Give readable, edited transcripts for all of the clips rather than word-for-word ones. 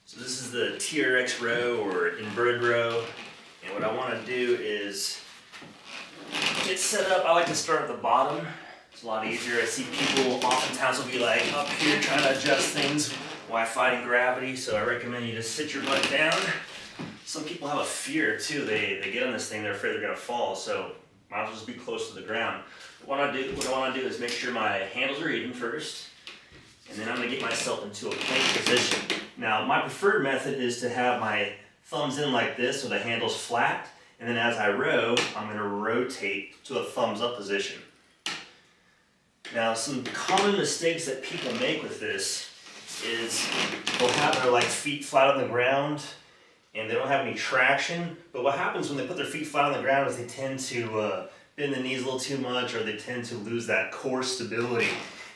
So this is the TRX row or inverted row, and what I want to do is get set up. I like to start at the bottom. It's a lot easier. I see people oftentimes will be like up here trying to adjust things while fighting gravity, so I recommend you just sit your butt down. Some people have a fear too. They get on this thing, they're afraid they're going to fall, so might as well just be close to the ground. What I want to do is make sure my handles are even first, and then I'm going to get myself into a plank position. Now, my preferred method is to have my thumbs in like this so the handle's flat, and then as I row, I'm going to rotate to a thumbs up position. Now, some common mistakes that people make with this is they'll have their feet flat on the ground and they don't have any traction, but what happens when they put their feet flat on the ground is they tend to bend the knees a little too much, or they tend to lose that core stability.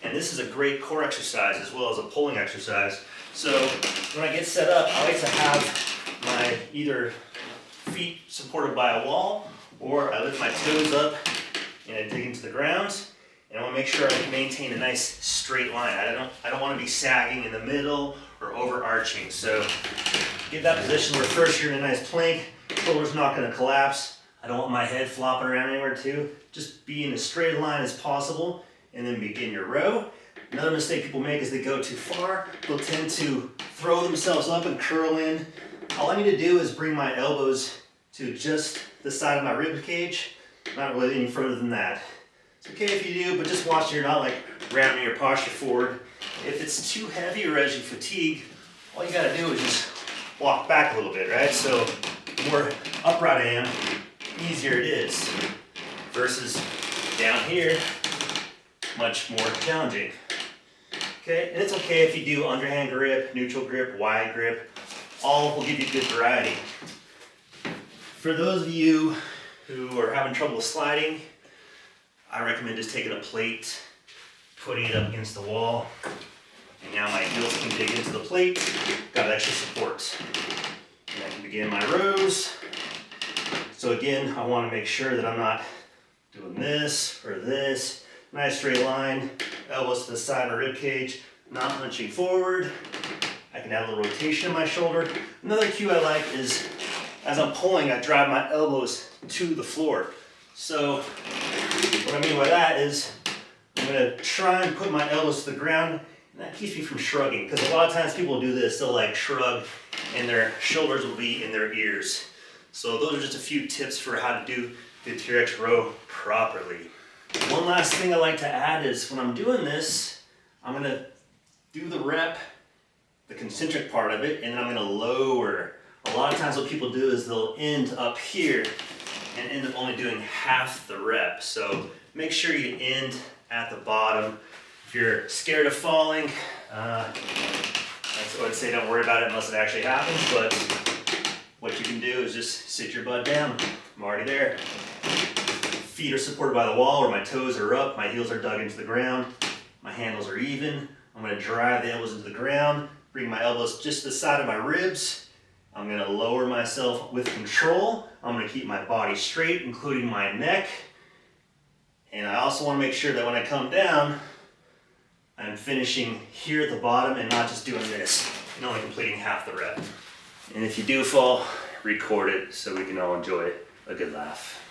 And this is a great core exercise as well as a pulling exercise. So when I get set up, I like to have my either feet supported by a wall, or I lift my toes up and I dig into the ground. And I want to make sure I can maintain a nice straight line. I don't want to be sagging in the middle or overarching. So get that position where first you're in a nice plank, shoulder's not going to collapse. I don't want my head flopping around anywhere too. Just be in as straight a line as possible and then begin your row. Another mistake people make is they go too far. They'll tend to throw themselves up and curl in. All I need to do is bring my elbows to just the side of my rib cage, not really any further than that. It's okay if you do, but just watch you're not ramming your posture forward. If it's too heavy or as you fatigue, all you gotta do is just walk back a little bit, right? So the more upright I am, easier it is. Versus down here, much more challenging. Okay, and it's okay if you do underhand grip, neutral grip, wide grip. All will give you good variety. For those of you who are having trouble sliding, I recommend just taking a plate, putting it up against the wall, and now my heels can dig into the plate, got extra support. And I can begin my rows. So again, I want to make sure that I'm not doing this or this. Nice straight line, elbows to the side of my rib cage, not hunching forward. I can add a little rotation in my shoulder. Another cue I like is, as I'm pulling, I drive my elbows to the floor. So what I mean by that is I'm going to try and put my elbows to the ground, and that keeps me from shrugging, because a lot of times people do this, they'll shrug and their shoulders will be in their ears. So those are just a few tips for how to do the TRX row properly. One last thing I like to add is when I'm doing this, I'm going to do the rep, the concentric part of it, and then I'm going to lower. A lot of times what people do is they'll end up here and end up only doing half the rep. So make sure you end at the bottom. If you're scared of falling, I would say don't worry about it unless it actually happens, but what you can do is just sit your butt down. I'm already there. Feet are supported by the wall, or my toes are up, my heels are dug into the ground, my handles are even. I'm going to drive the elbows into the ground, bring my elbows just to the side of my ribs. I'm going to lower myself with control. I'm going to keep my body straight, including my neck. And I also want to make sure that when I come down, I'm finishing here at the bottom and not just doing this and only completing half the rep. And if you do fall, record it so we can all enjoy a good laugh.